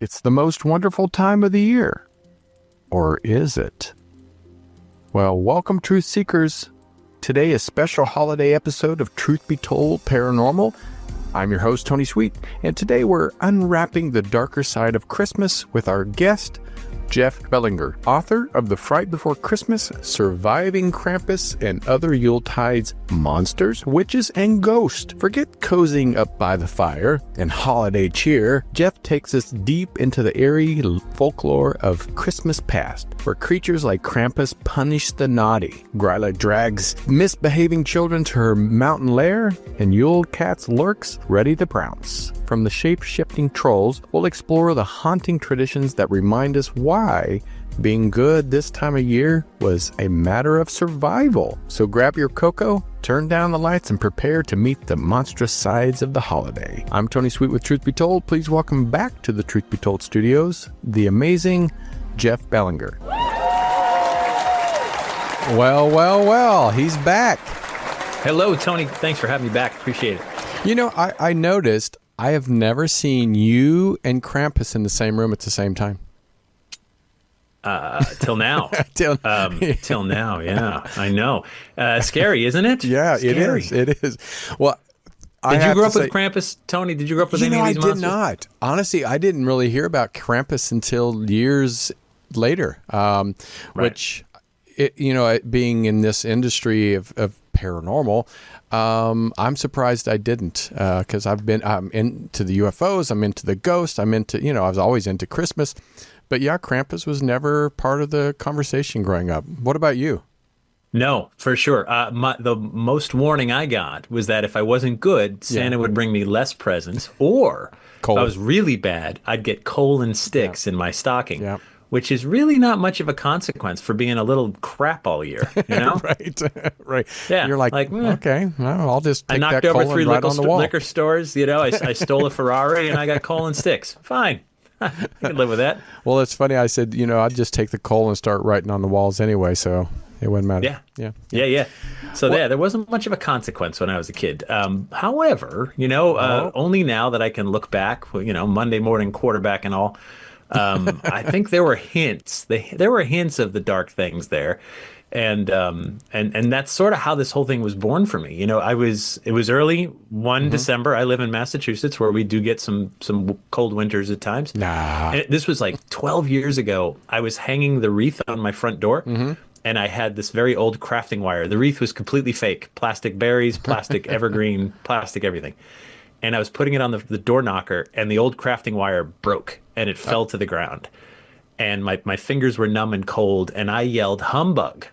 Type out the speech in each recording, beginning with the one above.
It's the most wonderful time of the year. Or is it? Well, welcome, truth seekers. Today, a special holiday episode of Truth Be Told Paranormal. I'm your host, Tony Sweet, and today we're unwrapping the darker side of Christmas with our guest, Jeff Belanger, author of the Fright Before Christmas, Surviving Krampus and Other Yuletides, Monsters, Witches, and Ghosts. Forget cozying up by the fire and holiday cheer. Jeff takes us deep into the eerie folklore of Christmas past, where creatures like Krampus punish the naughty, Gryla drags misbehaving children to her mountain lair, and Yule Cat's lurks ready to pounce. From the shape-shifting trolls, we'll explore the haunting traditions that remind us why being good this time of year was a matter of survival. So grab your cocoa, turn down the lights, and prepare to meet the monstrous sides of the holiday. I'm Tony Sweet with Truth Be Told. Please welcome back to the Truth Be Told studios, the amazing Jeff Belanger. Well, he's back. Hello, Tony. Thanks for having me back. Appreciate it. You know, I noticed I have never seen you and Krampus in the same room at the same time. Till now. Till now, yeah. I know. Scary, isn't it? Yeah, Scary. It is. Well, did you grow up with Krampus, Tony? Did you grow up with any of these monsters? I did not. Honestly, I didn't really hear about Krampus until years later, Right. which, being in this industry of paranormal, I'm surprised I didn't, because I'm into the UFOs, I'm into the ghosts, I was always into Christmas. But yeah, Krampus was never part of the conversation growing up. What about you? No, for sure. The most warning I got was that if I wasn't good, Santa would bring me less presents, or Coal. if I was really bad, I'd get coal and sticks in my stocking. Yeah. Which is really not much of a consequence for being a little crap all year, you know? Right. Yeah. You're like okay, well, I'll just take I knocked that over coal three and write on the wall. liquor stores, I stole a Ferrari and I got coal and sticks. Fine. I can live with that. Well, it's funny. I said, I'd just take the coal and start writing on the walls anyway, so it wouldn't matter. Yeah. So there wasn't much of a consequence when I was a kid. However, only now that I can look back, Monday morning quarterback and all, I think there were hints. There were hints of the dark things there, and that's sort of how this whole thing was born for me. It was early one December. I live in Massachusetts, where we do get some cold winters at times. And this was like 12 years ago. I was hanging the wreath on my front door. And I had this very old crafting wire. The wreath was completely fake. Plastic berries, plastic evergreen, plastic everything. And I was putting it on the door knocker, and the old crafting wire broke, and it fell to the ground. And my fingers were numb and cold, and I yelled, "Humbug."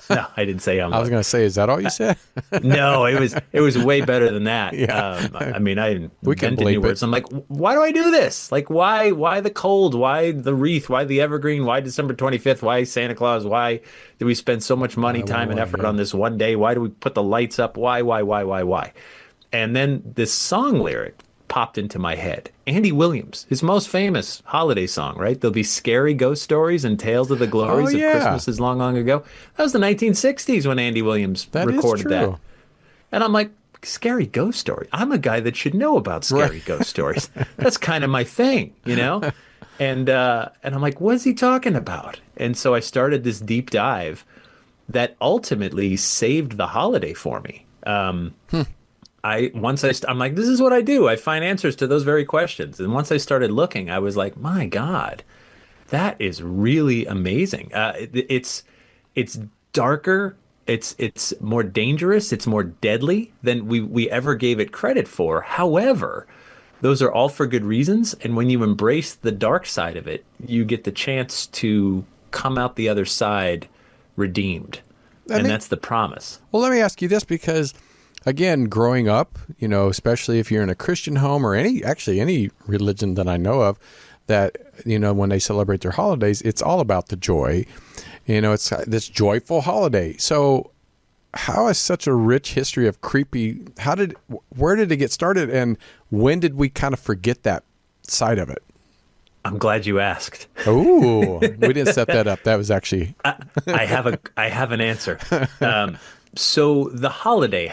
No, I didn't say humbug. I was going to say, is that all you said? No, it was way better than that. Yeah. I invented new words. I'm like, why do I do this? Like, why the cold? Why the wreath? Why the evergreen? Why December 25th? Why Santa Claus? Why do we spend so much money, time, and effort on this one day? Why do we put the lights up? Why? And then this song lyric popped into my head. Andy Williams, his most famous holiday song, right? There'll be scary ghost stories and tales of the glories of Christmases long, long ago. That was the 1960s when Andy Williams recorded that. And I'm like, scary ghost story? I'm a guy that should know about scary ghost stories. That's kind of my thing, And I'm like, what is he talking about? And so I started this deep dive that ultimately saved the holiday for me. I'm like, this is what I do. I find answers to those very questions. And once I started looking, I was like, my God, that is really amazing. It's darker. It's more dangerous. It's more deadly than we ever gave it credit for. However, those are all for good reasons. And when you embrace the dark side of it, you get the chance to come out the other side redeemed. And that's the promise. Well, let me ask you this, because again, growing up, especially if you're in a Christian home or any religion that I know of, that, when they celebrate their holidays, it's all about the joy. It's this joyful holiday. So how is such a rich history of creepy, where did it get started, and when did we kind of forget that side of it? I'm glad you asked. Oh, we didn't set that up. That was actually... I have an answer. So the holiday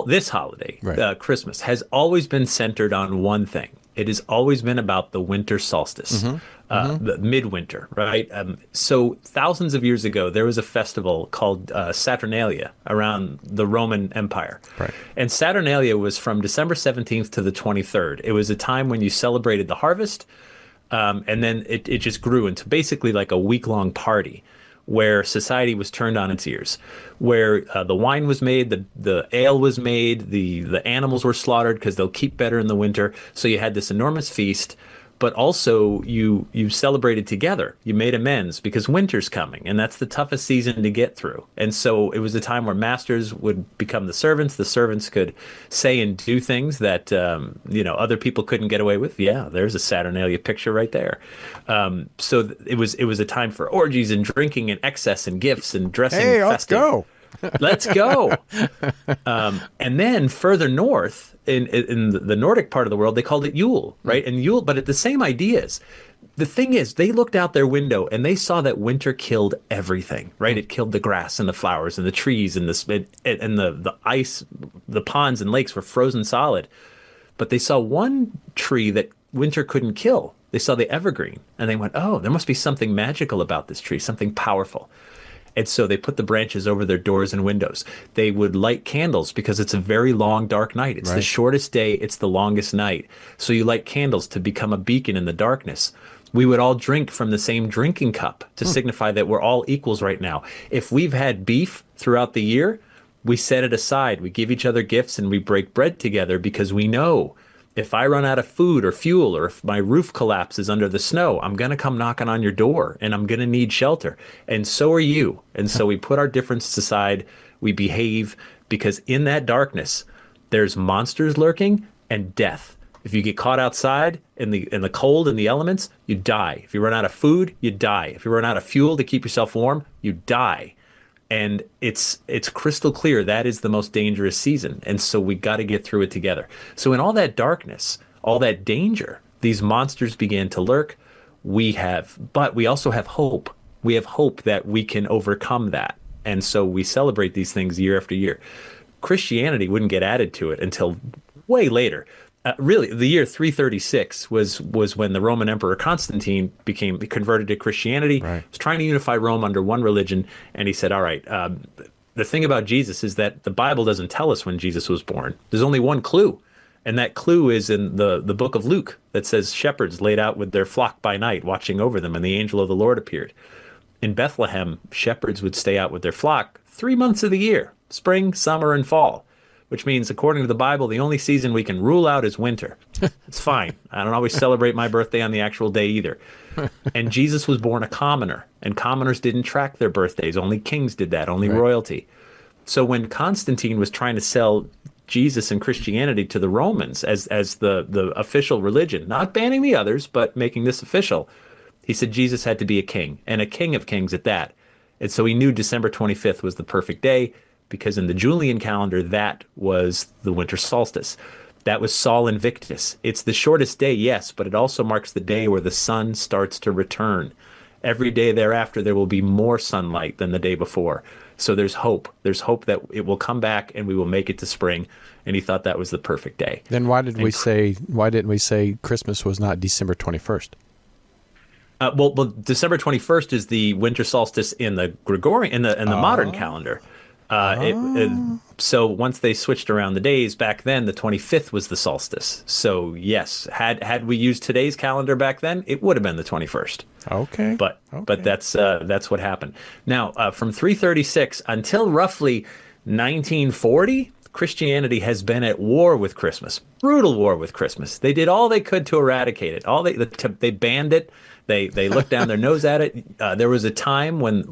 this holiday, right. Christmas, has always been centered on one thing, It has always been about the winter solstice, the midwinter, right? So thousands of years ago, there was a festival called Saturnalia around the Roman Empire. Right. And Saturnalia was from December 17th to the 23rd. It was a time when you celebrated the harvest, and then it just grew into basically like a week-long party where society was turned on its ears, where the wine was made, the ale was made, the animals were slaughtered because they'll keep better in the winter. So you had this enormous feast, but also you celebrated together. You made amends because winter's coming, and that's the toughest season to get through. And so it was a time where masters would become the servants. The servants could say and do things that other people couldn't get away with. Yeah, there's a Saturnalia picture right there. So it was a time for orgies and drinking and excess and gifts and dressing. Hey, festive. let's go. Let's go. And then further north, in the Nordic part of the world, they called it Yule, right? And Yule, but the same ideas. The thing is, they looked out their window and they saw that winter killed everything, right? It killed the grass and the flowers and the trees and the ice, the ponds and lakes were frozen solid. But they saw one tree that winter couldn't kill. They saw the evergreen, and they went, "Oh, there must be something magical about this tree, something powerful." And so they put the branches over their doors and windows. They would light candles because it's a very long, dark night. It's the shortest day. It's the longest night. So you light candles to become a beacon in the darkness. We would all drink from the same drinking cup to signify that we're all equals right now. If we've had beef throughout the year, we set it aside. We give each other gifts and we break bread together because we know if I run out of food or fuel, or if my roof collapses under the snow, I'm going to come knocking on your door and I'm going to need shelter. And so are you. And so we put our differences aside. We behave because in that darkness, there's monsters lurking and death. If you get caught outside in the cold and the elements, you die. If you run out of food, you die. If you run out of fuel to keep yourself warm, you die. And it's crystal clear that is the most dangerous season. And so we got to get through it together. So in all that darkness, all that danger, these monsters began to lurk. But we also have hope. We have hope that we can overcome that. And so we celebrate these things year after year. Christianity wouldn't get added to it until way later. Really, the year 336 was when the Roman Emperor Constantine became converted to Christianity. Right. He was trying to unify Rome under one religion, and he said, all right, the thing about Jesus is that the Bible doesn't tell us when Jesus was born. There's only one clue, and that clue is in the book of Luke that says shepherds laid out with their flock by night, watching over them, and the angel of the Lord appeared. In Bethlehem, shepherds would stay out with their flock 3 months of the year, spring, summer, and fall. Which means, according to the Bible, the only season we can rule out is winter. It's fine. I don't always celebrate my birthday on the actual day either. And Jesus was born a commoner, and commoners didn't track their birthdays. Only kings did that, only royalty. So when Constantine was trying to sell Jesus and Christianity to the Romans as the official religion, not banning the others, but making this official, he said Jesus had to be a king, and a king of kings at that. And so he knew December 25th was the perfect day, because in the Julian calendar, that was the winter solstice. That was Sol Invictus. It's the shortest day, yes, but it also marks the day where the sun starts to return. Every day thereafter, there will be more sunlight than the day before. So there's hope. There's hope that it will come back and we will make it to spring. And he thought that was the perfect day. Then why didn't we say Christmas was not December 21st? Well, December 21st is the winter solstice in the Gregorian, in the modern calendar. So once they switched around the days, back then the 25th was the solstice. So yes, had we used today's calendar back then, it would have been the 21st. Okay. But that's what happened. Now, from 336 until roughly 1940, Christianity has been at war with Christmas, brutal war with Christmas. They did all they could to eradicate it. They banned it. They looked down their nose at it. There was a time when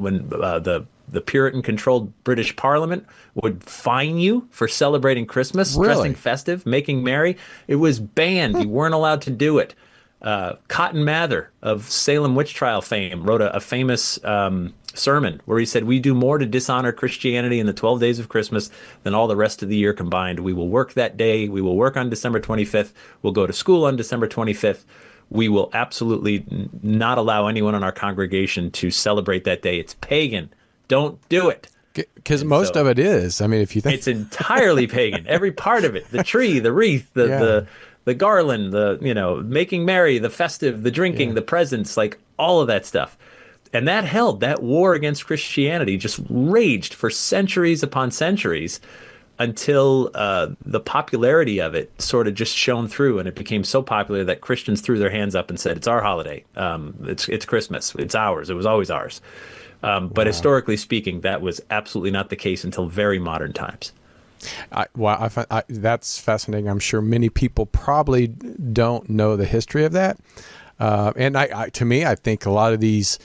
the Puritan-controlled British Parliament would fine you for celebrating Christmas, dressing festive, making merry. It was banned. You weren't allowed to do it. Cotton Mather of Salem witch trial fame wrote a famous sermon where he said, we do more to dishonor Christianity in the 12 days of Christmas than all the rest of the year combined. We will work that day. We will work on December 25th. We'll go to school on December 25th. We will absolutely not allow anyone in our congregation to celebrate that day. It's pagan. Don't do it. Because most of it is. I mean, if you think it's entirely pagan, every part of it, the tree, the wreath, the the garland, the, making merry, the festive, the drinking, the presents, like all of that stuff. And that war against Christianity just raged for centuries upon centuries until the popularity of it sort of just shone through, and it became so popular that Christians threw their hands up and said, "It's our holiday. It's Christmas. It's ours. It was always ours." But historically speaking, that was absolutely not the case until very modern times. That's fascinating. I'm sure many people probably don't know the history of that. And to me, I think a lot of these,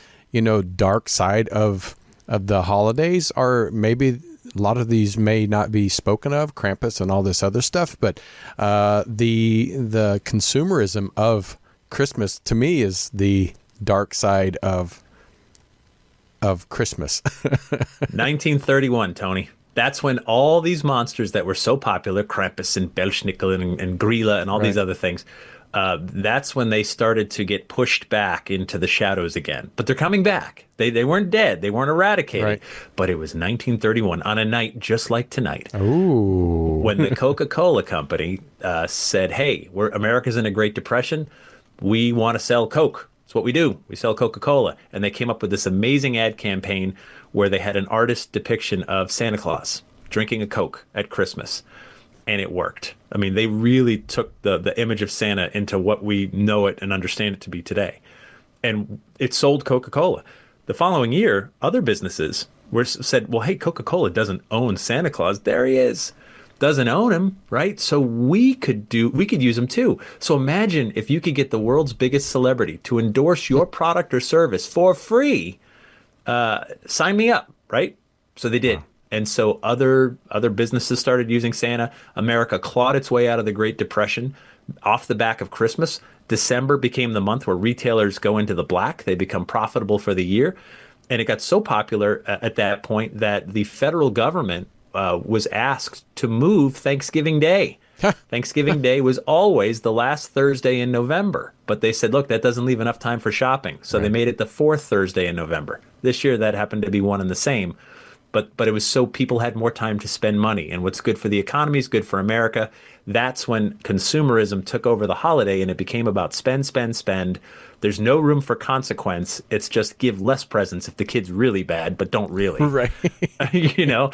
dark side of the holidays are maybe. A lot of these may not be spoken of, Krampus and all this other stuff, but the consumerism of Christmas to me is the dark side of Christmas. 1931, Tony. That's when all these monsters that were so popular, Krampus and Belsnickel and Gryla and all these other things, that's when they started to get pushed back into the shadows again. But they're coming back. They weren't dead. They weren't eradicated. Right. But it was 1931 on a night just like tonight. Ooh. When the Coca-Cola company said, hey, America's in a Great Depression. We want to sell Coke. That's what we do. We sell Coca-Cola. And they came up with this amazing ad campaign where they had an artist depiction of Santa Claus drinking a Coke at Christmas. And it worked. I mean, they really took the image of Santa into what we know it and understand it to be today. And it sold Coca-Cola. The following year, other businesses said, well, hey, Coca-Cola doesn't own Santa Claus. There he is. Doesn't own him, right? So we could use him too. So imagine if you could get the world's biggest celebrity to endorse your product or service for free. Sign me up, right? So they did. Wow. And so other businesses started using Santa. America clawed its way out of the Great Depression off the back of Christmas. December became the month where retailers go into the black. They become profitable for the year. And it got so popular at that point that the federal government was asked to move Thanksgiving Day. Thanksgiving Day was always the last Thursday in November. But they said, look, that doesn't leave enough time for shopping. So they made it the fourth Thursday in November. This year, that happened to be one and the same. But it was so people had more time to spend money. And what's good for the economy is good for America. That's when consumerism took over the holiday and it became about spend, spend, spend. There's no room for consequence. It's just give less presents if the kid's really bad, but don't really. Right.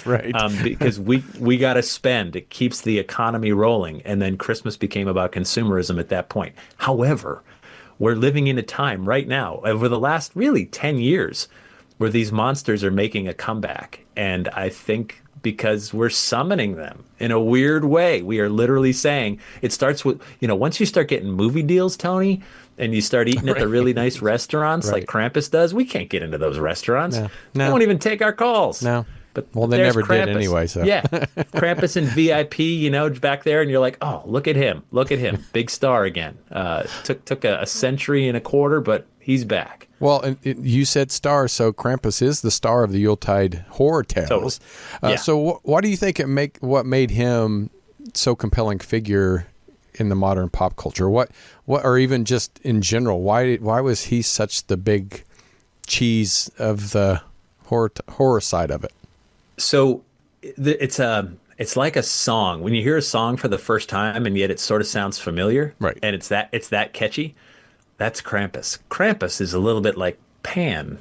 Right. Because we got to spend. It keeps the economy rolling. And then Christmas became about consumerism at that point. However, we're living in a time right now, over the last really 10 years, where these monsters are making a comeback. And I think because we're summoning them in a weird way. We are literally saying, it starts with, once you start getting movie deals, Tony, and you start eating at the really nice restaurants like Krampus does, we can't get into those restaurants. No. They won't even take our calls. No. But they never Krampus. did anyway. So yeah, Krampus and VIP, back there, and you're like, oh, look at him, big star again. Took a century and a quarter, but he's back. Well, you said star, so Krampus is the star of the Yuletide horror tales. Totally. So what do you think what made him so compelling figure in the modern pop culture? What or even just in general, why was he such the big cheese of the horror side of it? So it's like a song. When you hear a song for the first time and yet it sort of sounds familiar, right? And it's that catchy. That's Krampus. Krampus is a little bit like Pan,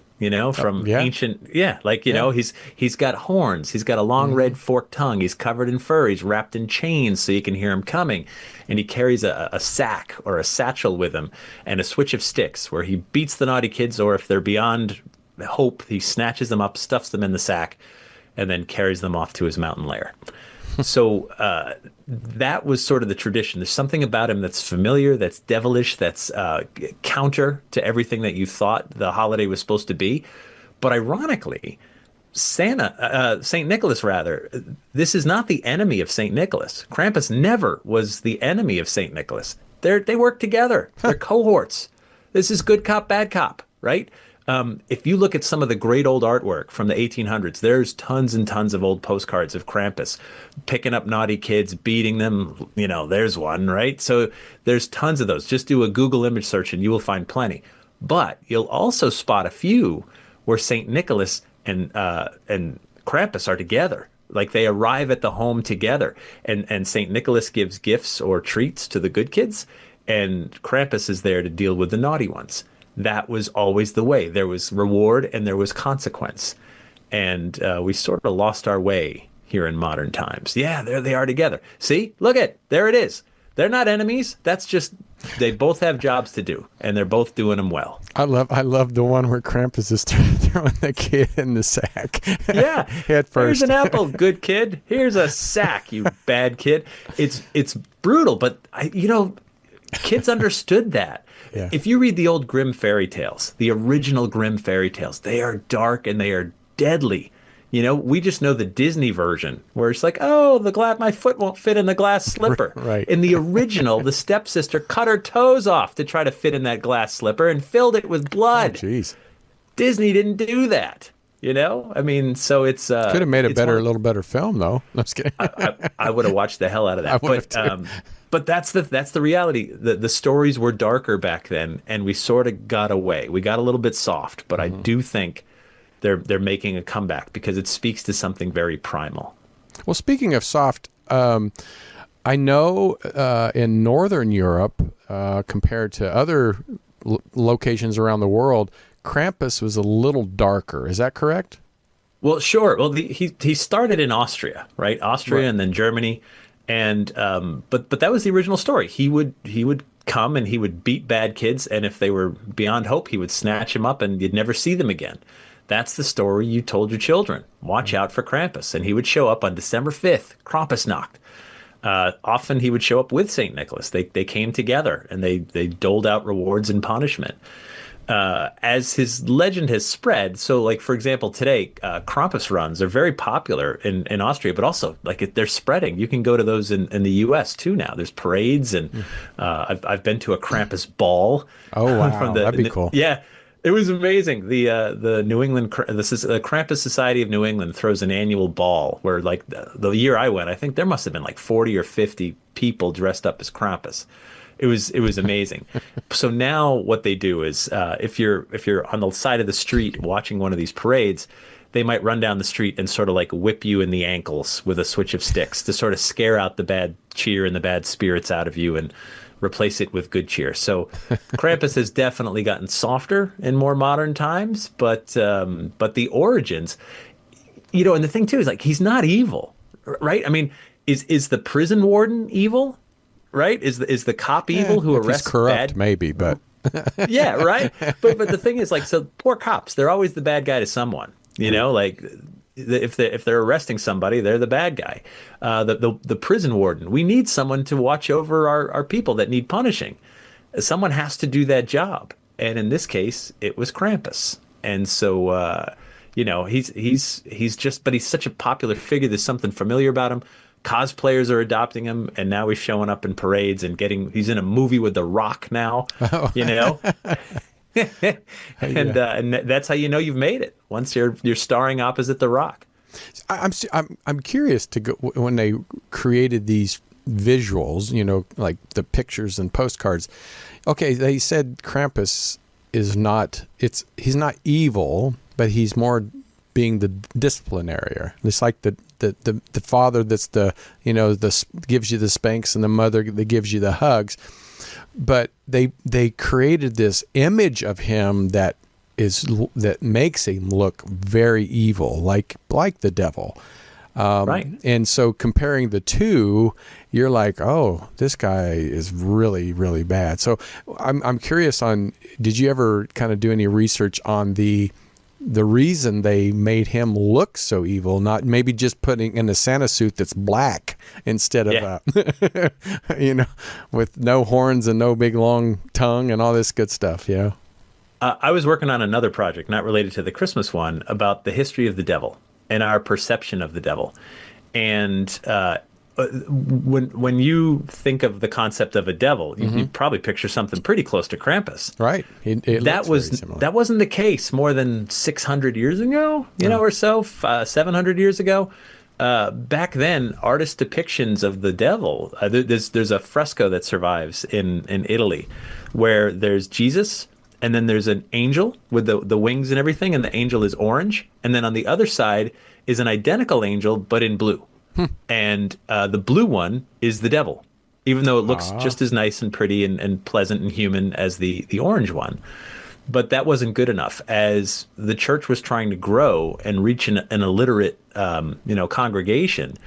from ancient. Yeah, he's got horns. He's got a long red forked tongue. He's covered in fur. He's wrapped in chains so you can hear him coming. And he carries a sack or a satchel with him and a switch of sticks where he beats the naughty kids, or if they're beyond hope, he snatches them up, stuffs them in the sack, and then carries them off to his mountain lair. So that was sort of the tradition. There's something about him that's familiar, that's devilish, that's counter to everything that you thought the holiday was supposed to be. But ironically, Saint Nicholas, this is not the enemy of Saint Nicholas. Krampus never was the enemy of Saint Nicholas. They work together. They're cohorts. This is good cop, bad cop, right? If you look at some of the great old artwork from the 1800s, there's tons and tons of old postcards of Krampus picking up naughty kids, beating them. There's one, right? So there's tons of those. Just do a Google image search and you will find plenty. But you'll also spot a few where St. Nicholas and Krampus are together. Like they arrive at the home together, and Saint Nicholas gives gifts or treats to the good kids, and Krampus is there to deal with the naughty ones. That was always the way. There was reward and there was consequence, and we sort of lost our way here in modern times. Yeah, there they are together. See, look at there it is. They're not enemies. That's just they both have jobs to do, and they're both doing them well. I love the one where Krampus is throwing the kid in the sack. Yeah, head first. Here's an apple, good kid. Here's a sack, you bad kid. It's brutal, but kids understood that. Yeah. If you read the old Grimm fairy tales, the original Grimm fairy tales, they are dark and they are deadly. We just know the Disney version where it's like, oh, my foot won't fit in the glass slipper. Right. In the original, the stepsister cut her toes off to try to fit in that glass slipper and filled it with blood. Oh, jeez. Disney didn't do that. I mean, so it's could have made a little better film, though. No, I'm just kidding. I would have watched the hell out of that. But that's the reality. The stories were darker back then, and we sort of got away. We got a little bit soft, but I do think they're making a comeback because it speaks to something very primal. Well, speaking of soft, I know in Northern Europe, compared to other locations around the world, Krampus was a little darker. Is that correct? Well, sure. Well, he started in Austria, right? Austria, and then Germany, and but that was the original story. He would come and he would beat bad kids, and if they were beyond hope, he would snatch them up, and you'd never see them again. That's the story you told your children. Watch out for Krampus. And he would show up on December 5th, Krampusnacht. Often he would show up with St. Nicholas. They came together, and they doled out rewards and punishment. As his legend has spread, so like, for example, today, Krampus runs are very popular in Austria, but also like they're spreading. You can go to those in the U.S. too now. There's parades, and I've been to a Krampus ball. Oh, wow. That'd be cool. Yeah. It was amazing. The New England, this is the Krampus Society of New England throws an annual ball where, like, the year I went, I think there must have been like 40 or 50 people dressed up as Krampus. It was amazing. So now what they do is, if you're on the side of the street watching one of these parades, they might run down the street and sort of like whip you in the ankles with a switch of sticks to sort of scare out the bad cheer and the bad spirits out of you and replace it with good cheer. So Krampus has definitely gotten softer in more modern times, but the origins, and the thing too is like he's not evil, right? I mean, is the prison warden evil, right? Is the cop evil who arrests he's corrupt, bad? maybe, but yeah, right. But the thing is, like, so poor cops, they're always the bad guy to someone, like. If they're arresting somebody, they're the bad guy. The prison warden, we need someone to watch over our people that need punishing. Someone has to do that job, and in this case, it was Krampus. And so, he's such a popular figure. There's something familiar about him. Cosplayers are adopting him, and now he's showing up in parades and he's in a movie with The Rock now. And that's how you know you've made it once you're starring opposite The Rock. I'm curious to go when they created these visuals, like the pictures and postcards. Okay, they said Krampus he's not evil, but he's more being the disciplinarian. It's like the father that's gives you the spanks and the mother that gives you the hugs. But they created this image of him that makes him look very evil, like the devil. Right. And so comparing the two, you're like, oh, this guy is really, really bad. So I'm curious did you ever kind of do any research on the reason they made him look so evil, not maybe just putting in a Santa suit that's black instead of, with no horns and no big long tongue and all this good stuff, I was working on another project, not related to the Christmas one, about the history of the devil and our perception of the devil. And when you think of the concept of a devil, you probably picture something pretty close to Krampus. Right. That wasn't the case more than 600 years ago, or so, 700 years ago. Back then, artist depictions of the devil, there's a fresco that survives in Italy where there's Jesus, and then there's an angel with the wings and everything, and the angel is orange. And then on the other side is an identical angel, but in blue. And the blue one is the devil, even though it looks just as nice and pretty and pleasant and human as the orange one. But that wasn't good enough. As the church was trying to grow and reach an illiterate, congregation,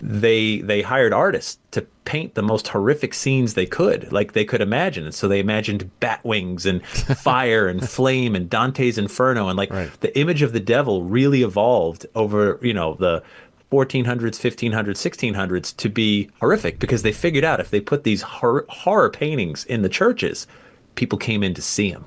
they hired artists to paint the most horrific scenes they could imagine. And so they imagined bat wings and fire and flame and Dante's Inferno. And the image of the devil really evolved over, the 1400s, 1500s, 1600s to be horrific, because they figured out if they put these horror paintings in the churches, people came in to see them.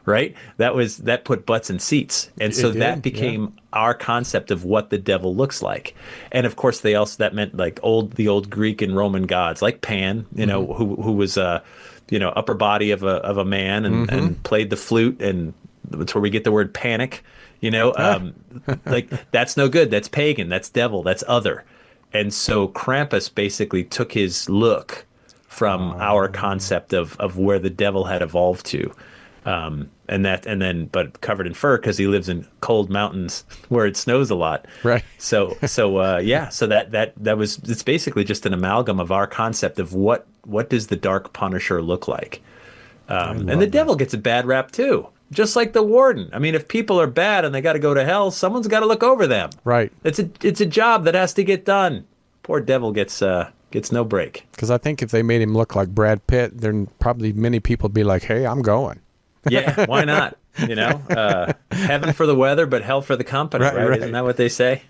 Right? That put butts in seats. And so that became our concept of what the devil looks like. And of course that meant the old Greek and Roman gods, like Pan, who was upper body of a man and played the flute, and that's where we get the word panic, that's no good. That's pagan, that's devil, that's other. And so Krampus basically took his look from our concept of where the devil had evolved to. But covered in fur, because he lives in cold mountains where it snows a lot. Right. So it's basically just an amalgam of our concept of what does the dark Punisher look like. And the devil gets a bad rap too, just like the warden. I mean, if people are bad and they got to go to hell, someone's got to look over them. Right. It's a job that has to get done. Poor devil gets no break. Because I think if they made him look like Brad Pitt, then probably many people would be like, "Hey, I'm going." Yeah, why not? Heaven for the weather, but hell for the company, right? Isn't that what they say?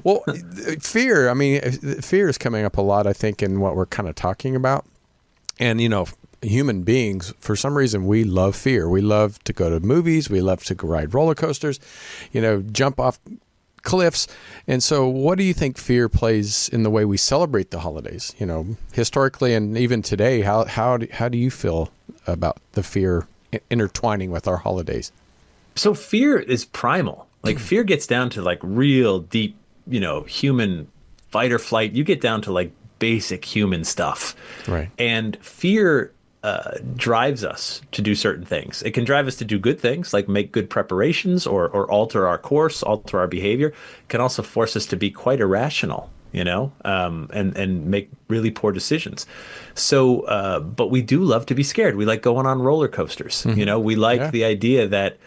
Well, fear, fear is coming up a lot, I think, in what we're kind of talking about. And, human beings, for some reason, we love fear. We love to go to movies. We love to ride roller coasters, jump off cliffs. And so what do you think fear plays in the way we celebrate the holidays? Historically and even today, how do you feel about the fear intertwining with our holidays? So fear is primal. Fear gets down to real deep, human fight or flight. You get down to basic human stuff. Right. And fear drives us to do certain things. It can drive us to do good things, like make good preparations or alter our course, alter our behavior. It can also force us to be quite irrational, and make really poor decisions. So, but we do love to be scared. We like going on roller coasters. Mm-hmm. We like the idea that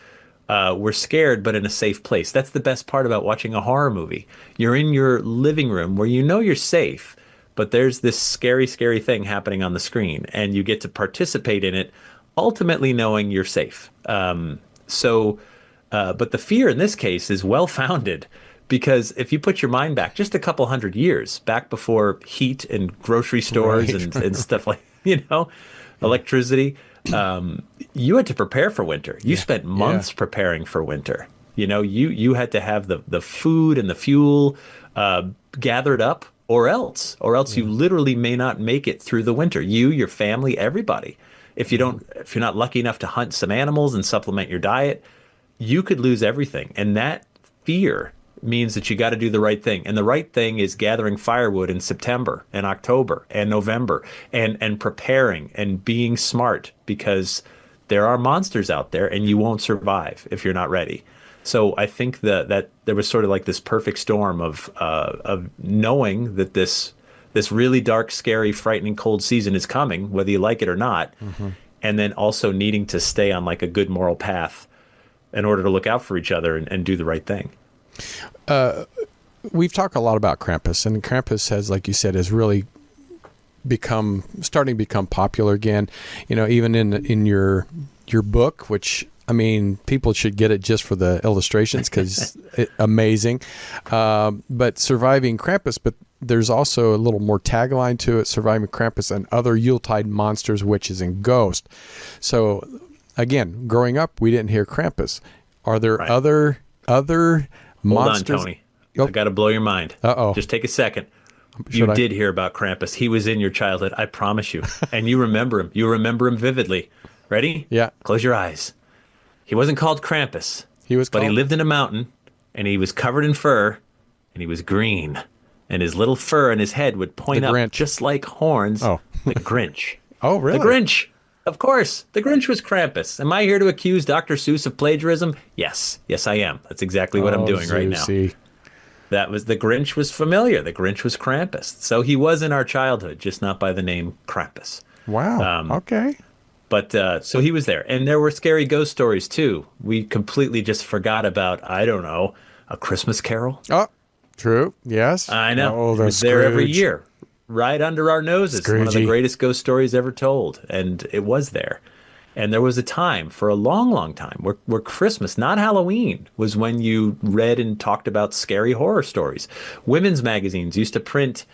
we're scared, but in a safe place. That's the best part about watching a horror movie. You're in your living room where you're safe, but there's this scary, scary thing happening on the screen, and you get to participate in it, ultimately knowing you're safe. But the fear in this case is well-founded, because if you put your mind back just a couple hundred years, back before heat and grocery stores and stuff like, electricity, you had to prepare for winter. You spent months preparing for winter. You had to have the food and the fuel gathered up, or else you literally may not make it through the winter. You, your family, everybody. If you're not lucky enough to hunt some animals and supplement your diet, you could lose everything. And that fear means that you got to do the right thing. And the right thing is gathering firewood in September and October and November and preparing and being smart, because there are monsters out there and you won't survive if you're not ready. So I think that there was sort of this perfect storm of knowing that this really dark, scary, frightening, cold season is coming, whether you like it or not, and then also needing to stay on a good moral path in order to look out for each other and do the right thing. We've talked a lot about Krampus, and Krampus has, like you said, has really starting to become popular again. Even in your book, which people should get it just for the illustrations, because amazing. But Surviving Krampus, but there's also a little more tagline to it: Surviving Krampus and Other Yuletide Monsters, Witches, and Ghosts. So again, growing up, we didn't hear Krampus. Are there other monsters? Hold on, Tony. I got to blow your mind. Uh-oh. Just take a second. You did hear about Krampus. He was in your childhood, I promise you. And you remember him. You remember him vividly. Ready? Yeah. Close your eyes. He wasn't called Krampus. But he lived in a mountain, and he was covered in fur, and he was green. And his little fur and his head would point up just like horns. Oh. The Grinch. Oh, really? The Grinch. Of course. The Grinch was Krampus. Am I here to accuse Dr. Seuss of plagiarism? Yes. Yes, I am. That's exactly what I'm doing right now. That was the Grinch was familiar. The Grinch was Krampus. So he was in our childhood, just not by the name Krampus. Wow. Okay. But so he was there. And there were scary ghost stories too. We completely just forgot about, I don't know, A Christmas Carol. Oh, true. Yes. I know. Oh, It was there every year, right under our noses. One of the greatest ghost stories ever told. And it was there. And there was a time, for a long, long time, where Christmas, not Halloween, was when you read and talked about scary horror stories. Women's magazines used to print,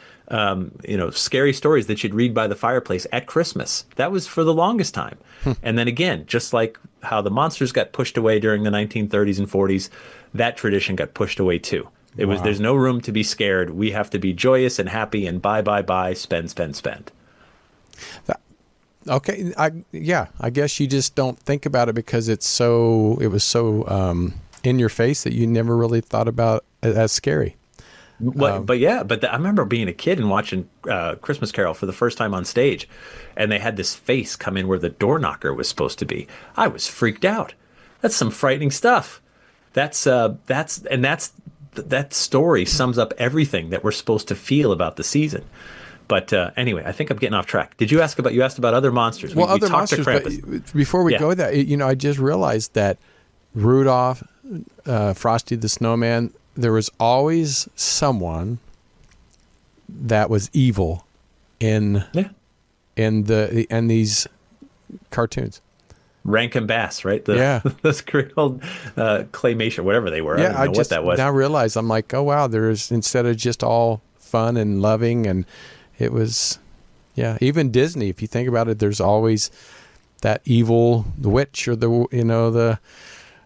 scary stories that you'd read by the fireplace at Christmas. That was for the longest time. And then again, just like how the monsters got pushed away during the 1930s and 40s, that tradition got pushed away too. It was, there's no room to be scared. We have to be joyous and happy and buy, spend. Okay, I guess you just don't think about it because it was so in your face that you never really thought about it as scary. I remember being a kid and watching Christmas Carol for the first time on stage, and they had this face come in where the door knocker was supposed to be. I was freaked out. That's some frightening stuff. That story sums up everything that we're supposed to feel about the season. But anyway, I think I'm getting off track. You asked about other monsters? Well, other monsters. But before we go there, I just realized that Rudolph, Frosty the Snowman, there was always someone that was evil in these cartoons. Rankin Bass, right? Those great old claymation, whatever they were. Yeah, I don't know what that was. Now realize I'm like, oh wow, there's, instead of just all fun and loving, and it was, even Disney, if you think about it, there's always that evil, the witch, or the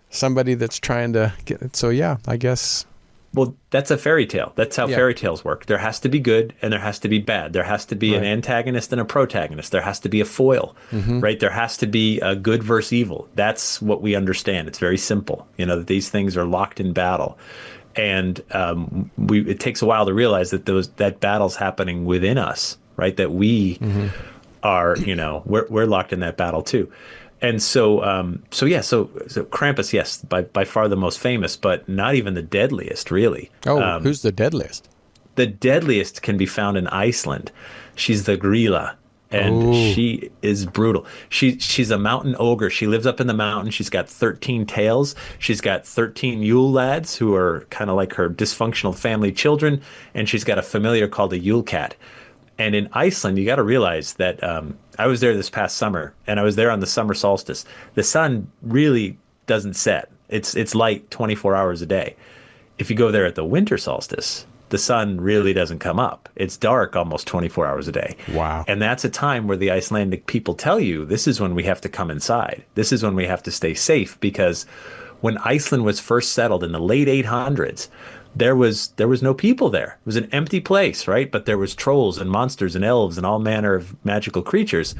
somebody that's trying to get it. So I guess. Well, that's a fairy tale. That's how fairy tales work. There has to be good and there has to be bad. There has to be an antagonist and a protagonist. There has to be a foil, right? There has to be a good versus evil. That's what we understand. It's very simple. That these things are locked in battle. And it takes a while to realize that that battle's happening within us, right? That we are, we're locked in that battle too. And so Krampus, yes, by far the most famous, but not even the deadliest, really. Oh, who's the deadliest? The deadliest can be found in Iceland. She's the Gryla, and she is brutal. She's a mountain ogre. She lives up in the mountain. She's got 13 tails. She's got 13 Yule lads who are kind of like her dysfunctional family children, and she's got a familiar called a Yule Cat. And in Iceland, you got to realize that I was there this past summer, and I was there on the summer solstice. The sun really doesn't set. It's light 24 hours a day. If you go there at the winter solstice, the sun really doesn't come up. It's dark almost 24 hours a day. Wow. And that's a time where the Icelandic people tell you, this is when we have to come inside. This is when we have to stay safe, because when Iceland was first settled in the late 800s, there was no people there. It was an empty place, right? But there was trolls and monsters and elves and all manner of magical creatures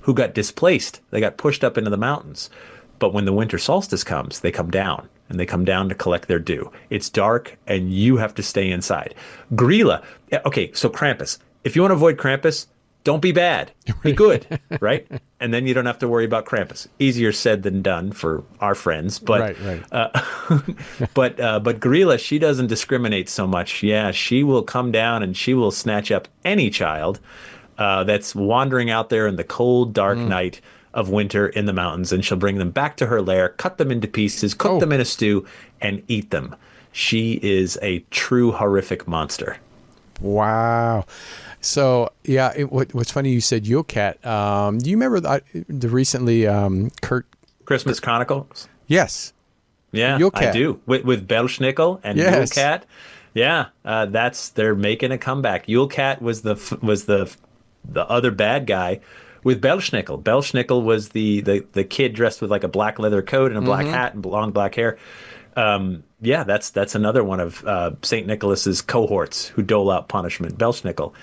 who got displaced. They got pushed up into the mountains. But when the winter solstice comes, they come down, and they come down to collect their due. It's dark, and you have to stay inside. Gryla. Okay, so Krampus. If you want to avoid Krampus, don't be bad. Be good, right? And then you don't have to worry about Krampus. Easier said than done for our friends, but right. but Gryla, she doesn't discriminate so much. Yeah, she will come down and she will snatch up any child that's wandering out there in the cold, dark night of winter in the mountains, and she'll bring them back to her lair, cut them into pieces, cook them in a stew, and eat them. She is a true horrific monster. Wow. So, what's funny, you said Yule Cat. Do you remember the recently Christmas Chronicles? Yes. Yeah, Yule Cat. I do. With Belsnickel and Yule Cat. Yeah, they're making a comeback. Yule Cat was the other bad guy with Belsnickel. Belsnickel was the kid dressed with like a black leather coat and a black hat and long black hair. That's another one of St. Nicholas's cohorts who dole out punishment, Belsnickel.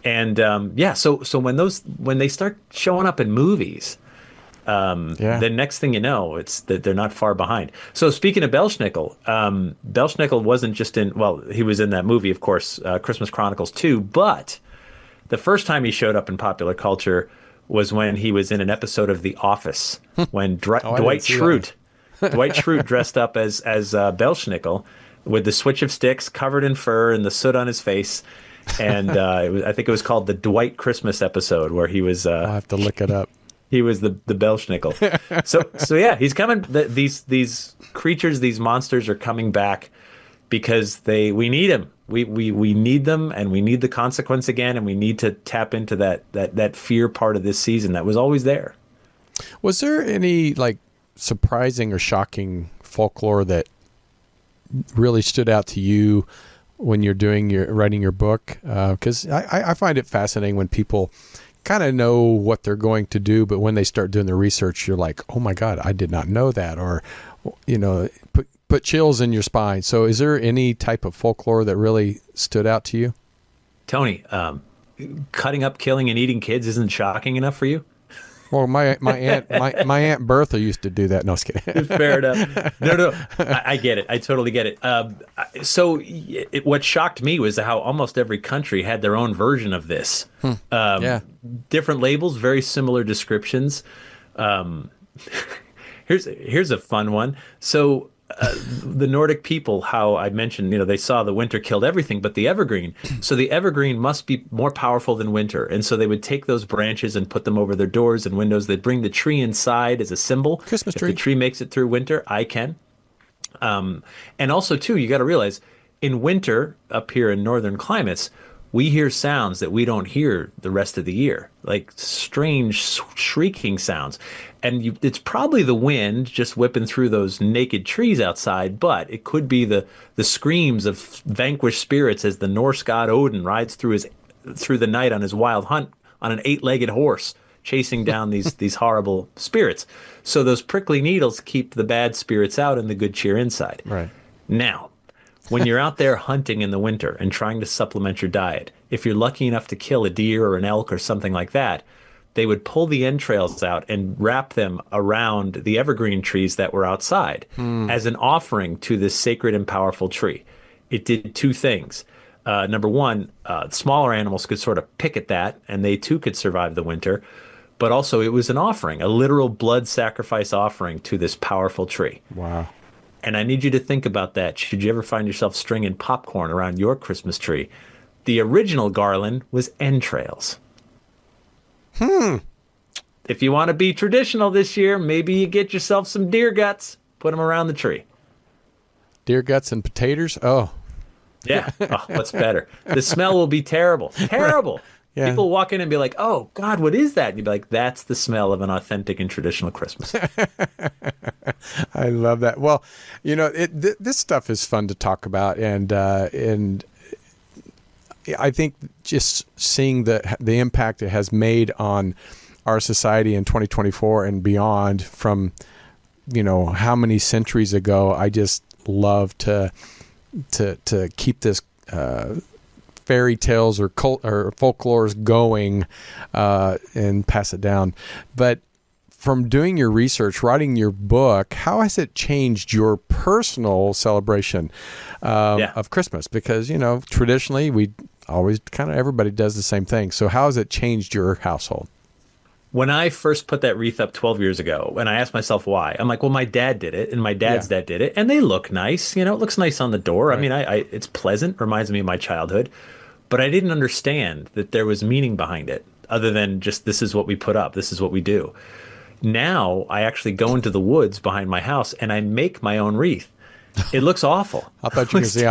And so when they start showing up in movies, the next thing you know, it's that they're not far behind. So speaking of Belsnickel, Belsnickel wasn't just he was in that movie, of course, Christmas Chronicles 2, but the first time he showed up in popular culture was when he was in an episode of The Office, when Dwight Schrute dressed up as Belsnickel, with the switch of sticks, covered in fur and the soot on his face. And I think it was called the Dwight Christmas episode, where he was. I'll have to look it up. He was the Belsnickel. So yeah, he's coming. These creatures, these monsters are coming back because we need him. We need them, and we need the consequence again, and we need to tap into that fear part of this season that was always there. Was there any like surprising or shocking folklore that really stood out to you when you're writing your book? Because I find it fascinating when people kind of know what they're going to do, but when they start doing the research, you're like, oh my God, I did not know that, or put chills in your spine. So is there any type of folklore that really stood out to you? Tony, cutting up, killing, and eating kids isn't shocking enough for you? Well, my aunt Bertha used to do that. No, I was kidding. Fair enough. No, I get it. I totally get it. What shocked me was how almost every country had their own version of this. Yeah. Different labels, very similar descriptions. Here's a fun one. So the Nordic people, how I mentioned, they saw the winter killed everything but the evergreen. So the evergreen must be more powerful than winter. And so they would take those branches and put them over their doors and windows. They'd bring the tree inside as a symbol. Christmas tree. If the tree makes it through winter, I can. And also, too, you got to realize in winter up here in northern climates, we hear sounds that we don't hear the rest of the year, like strange shrieking sounds. And it's probably the wind just whipping through those naked trees outside, but it could be the screams of vanquished spirits as the Norse god Odin rides through the night on his wild hunt on an 8-legged horse, chasing down these horrible spirits. So those prickly needles keep the bad spirits out and the good cheer inside. Right. Now, when you're out there hunting in the winter and trying to supplement your diet, if you're lucky enough to kill a deer or an elk or something like that, they would pull the entrails out and wrap them around the evergreen trees that were outside as an offering to this sacred and powerful tree. It did two things. Number one, smaller animals could sort of pick at that, and they too could survive the winter. But also it was an offering, a literal blood sacrifice offering to this powerful tree. Wow. And I need you to think about that. Should you ever find yourself stringing popcorn around your Christmas tree? The original garland was entrails. If you want to be traditional this year, maybe you get yourself some deer guts, put them around the tree. Deer guts and potatoes? Oh. Yeah. Oh, what's better? The smell will be terrible. Terrible. Yeah. People walk in and be like, oh, God, what is that? And you'd be like, that's the smell of an authentic and traditional Christmas. I love that. Well, this stuff is fun to talk about, and I think just seeing the impact it has made on our society in 2024 and beyond from, how many centuries ago, I just love to keep this fairy tales or folklores going and pass it down. But from doing your research, writing your book, how has it changed your personal celebration of Christmas? Because, traditionally we always everybody does the same thing. So how has it changed your household? When I first put that wreath up 12 years ago, and I asked myself why, I'm like, well, my dad did it, and my dad's dad did it, and they look nice. It looks nice on the door. Right. I mean, it's pleasant, reminds me of my childhood, but I didn't understand that there was meaning behind it, other than just this is what we put up, this is what we do. Now I actually go into the woods behind my house and I make my own wreath. It looks awful. I thought you were going to say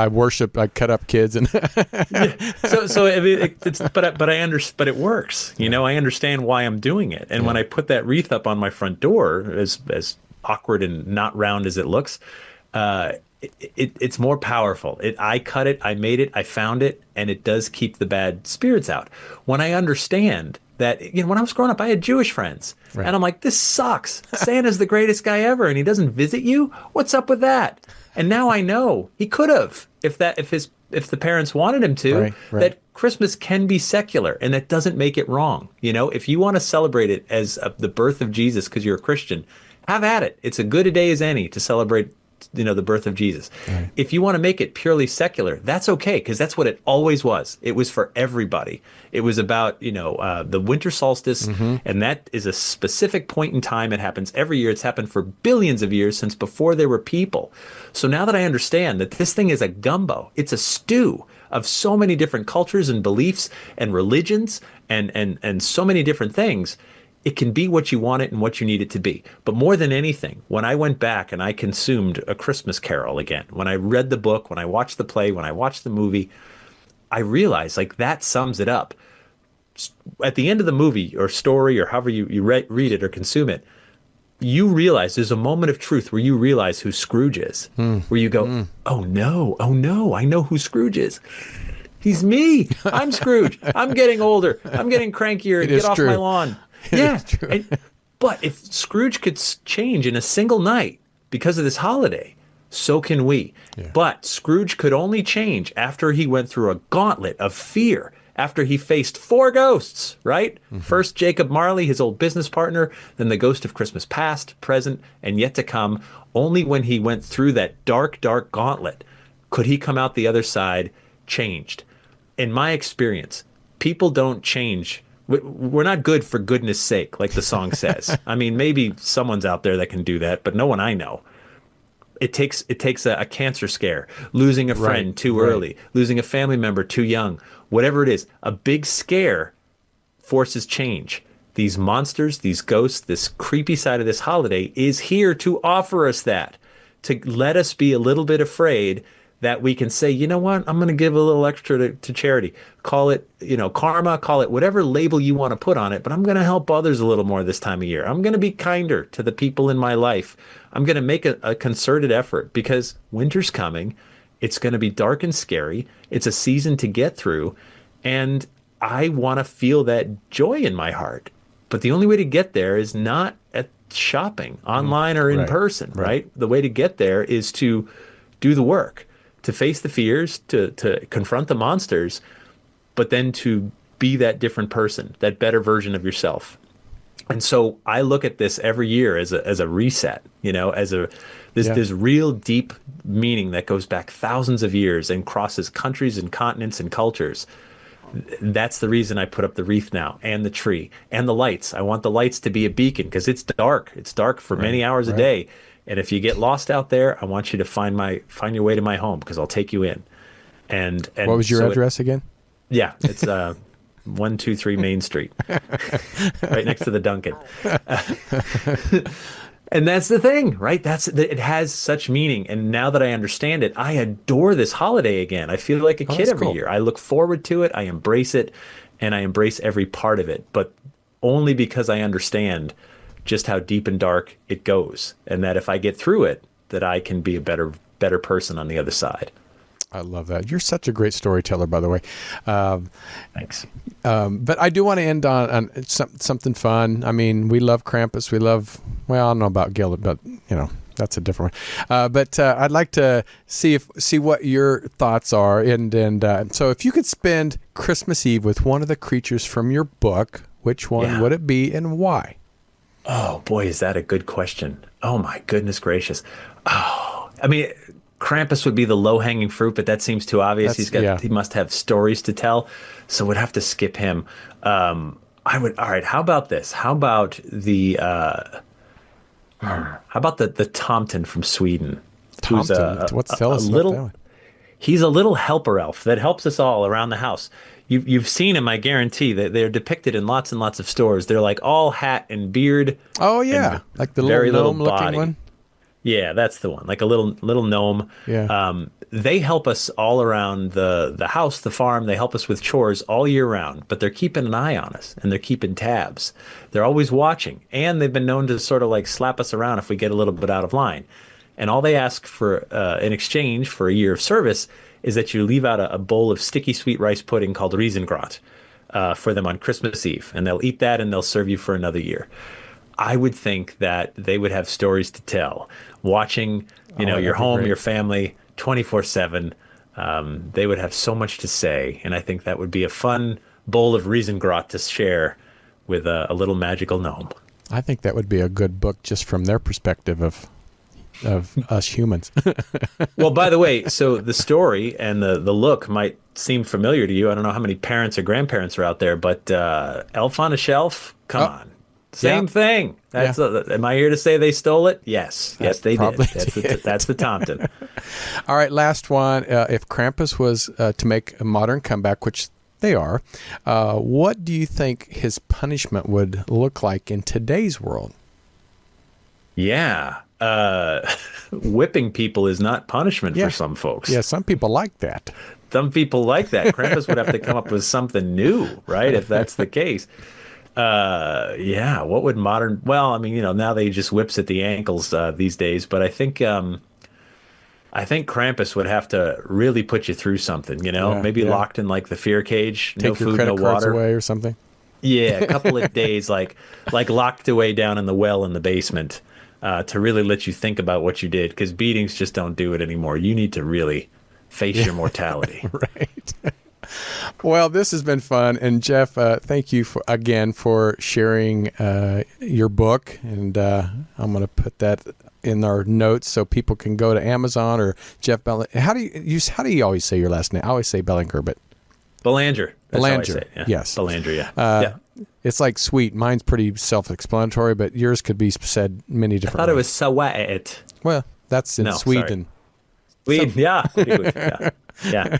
I cut up kids and. So I mean, but it works. I understand why I'm doing it. And when I put that wreath up on my front door, as awkward and not round as it looks, it's more powerful. I cut it, I made it, I found it, and it does keep the bad spirits out. When I understand that, when I was growing up, I had Jewish friends, right. And I'm like, this sucks. Santa's the greatest guy ever, and he doesn't visit you. What's up with that? And now I know he could have, if the parents wanted him to. Right. That Christmas can be secular, and that doesn't make it wrong. If you want to celebrate it as the birth of Jesus because you're a Christian, have at it. It's as good a day as any to celebrate the birth of Jesus. Right. If you want to make it purely secular, that's okay, because that's what it always was. It was for everybody. It was about, the winter solstice, and that is a specific point in time. It happens every year. It's happened for billions of years, since before there were people. So now that I understand that this thing is a gumbo, it's a stew of so many different cultures and beliefs and religions and so many different things, it can be what you want it and what you need it to be. But more than anything, when I went back and I consumed A Christmas Carol again, when I read the book, when I watched the play, when I watched the movie, I realized that sums it up. At the end of the movie or story, or however you read it or consume it, you realize there's a moment of truth where you realize who Scrooge is, where you go, oh no, I know who Scrooge is. He's me. I'm Scrooge. I'm getting older. I'm getting crankier. Get off my lawn. Yeah. But if Scrooge could change in a single night because of this holiday, so can we. Yeah. But Scrooge could only change after he went through a gauntlet of fear, after he faced 4 ghosts, right? First, Jacob Marley, his old business partner, then the ghost of Christmas past, present, and yet to come. Only when he went through that dark, dark gauntlet could he come out the other side changed. In my experience, people don't change. We're not good for goodness sake, like the song says. I mean, maybe someone's out there that can do that, but no one I know. It takes a cancer scare, losing a friend too early, losing a family member too young, whatever it is. A big scare forces change. These monsters, these ghosts, this creepy side of this holiday is here to offer us that, to let us be a little bit afraid, that we can say, you know what, I'm going to give a little extra to charity. Call it, karma, call it whatever label you want to put on it, but I'm going to help others a little more this time of year. I'm going to be kinder to the people in my life. I'm going to make a concerted effort, because winter's coming. It's going to be dark and scary. It's a season to get through, and I want to feel that joy in my heart. But the only way to get there is not at shopping, online or in person, right? The way to get there is to do the work, to face the fears, to confront the monsters, but then to be that different person, that better version of yourself. And so I look at this every year as a reset, as this real deep meaning that goes back thousands of years and crosses countries and continents and cultures. That's the reason I put up the wreath now, and the tree, and the lights. I want the lights to be a beacon, because it's dark. It's dark for many hours a day. And if you get lost out there, I want you to find your way to my home, because I'll take you in. And what was your address again? Yeah, it's 123 Main Street, right next to the Dunkin'. And that's the thing, right? It has such meaning. And now that I understand it, I adore this holiday again. I feel like a kid every year. I look forward to it. I embrace it, and I embrace every part of it. But only because I understand just how deep and dark it goes, and that if I get through it, that I can be a better person on the other side. I love that. You're such a great storyteller, by the way. Thanks. But I do want to end on something fun. I mean, we love Krampus. We love, I don't know about Gillet, but that's a different one. But I'd like to see what your thoughts are. And so if you could spend Christmas Eve with one of the creatures from your book, which one would it be and why? Oh boy, is that a good question. Oh my goodness gracious. Oh, I mean, Krampus would be the low-hanging fruit, but that seems too obvious. He must have stories to tell, so we'd have to skip him. All right, how about this? How about the Tomten from Sweden? Tomten? What's tell us about that one? He's a little helper elf that helps us all around the house. You've seen him, I guarantee, that they're depicted in lots and lots of stores. They're like all hat and beard. Oh yeah, like the little gnome-looking one. Yeah, that's the one. Like a little gnome. Yeah. They help us all around the house, the farm. They help us with chores all year round, but they're keeping an eye on us, and they're keeping tabs. They're always watching, and they've been known to sort of like slap us around if we get a little bit out of line. And all they ask for in exchange for a year of service is that you leave out a bowl of sticky sweet rice pudding called Riesengrot for them on Christmas Eve, and they'll eat that and they'll serve you for another year. I would think that they would have stories to tell. Watching, your home, your family, 24/7, they would have so much to say, and I think that would be a fun bowl of Riesengrot to share with a little magical gnome. I think that would be a good book just from their perspective of of us humans. Well, by the way, so the story and the look might seem familiar to you. I don't know how many parents or grandparents are out there, but Elf on a Shelf, come on. Same thing. That's am I here to say they stole it? Yes. Yes, they did. That's the Tomten. All right, last one. If Krampus was to make a modern comeback, which they are, what do you think his punishment would look like in today's world? Yeah. Whipping people is not punishment for some folks. Yeah, some people like that. Some people like that. Krampus would have to come up with something new, right? If that's the case. What would modern... Well, I mean, now they just whips at the ankles these days, but I think Krampus would have to really put you through something, maybe locked in like the fear cage, take no food, no water away or something. Yeah, a couple of days, like locked away down in the well in the basement. To really let you think about what you did, because beatings just don't do it anymore. You need to really face your mortality. Right. Well, this has been fun. And Jeff, thank you again for sharing your book. And I'm going to put that in our notes so people can go to Amazon or Jeff Belanger. How do you always say your last name? I always say Belanger, but Belanger. Belanger. Yeah. Yes. Belanger, yeah. It's like sweet. Mine's pretty self-explanatory, but yours could be said many different ways. I thought it was Sawat. Well, that's in Sweden. Sweden, yeah. Yeah.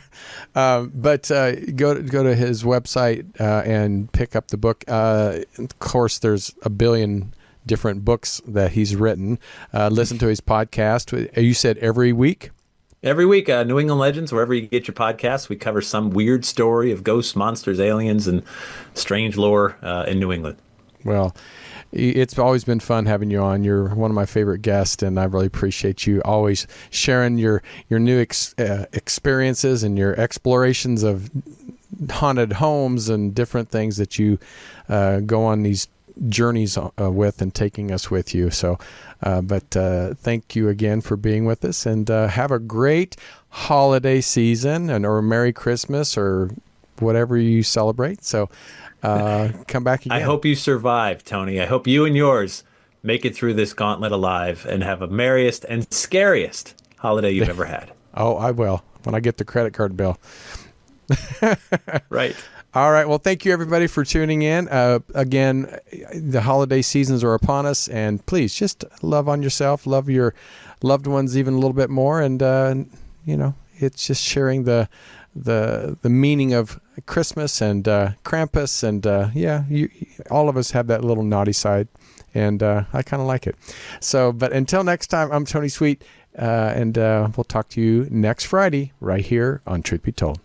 But go to his website and pick up the book. Of course, there's a billion different books that he's written. Listen to his podcast. You said every week? Every week, New England Legends, wherever you get your podcasts, we cover some weird story of ghosts, monsters, aliens, and strange lore in New England. Well, it's always been fun having you on. You're one of my favorite guests, and I really appreciate you always sharing your new experiences and your explorations of haunted homes and different things that you go on these journeys with and taking us with you. So, but thank you again for being with us, and have a great holiday season or Merry Christmas or whatever you celebrate. So come back again. I hope you survive, Tony. I hope you and yours make it through this gauntlet alive and have a merriest and scariest holiday you've ever had. Oh, I will when I get the credit card bill. Right. All right. Well, thank you, everybody, for tuning in. Again, the holiday seasons are upon us, and please just love on yourself, love your loved ones even a little bit more, and it's just sharing the meaning of Christmas and Krampus, and all of us have that little naughty side, and I kind of like it. So, but until next time, I'm Tony Sweet, and we'll talk to you next Friday right here on Truth Be Told.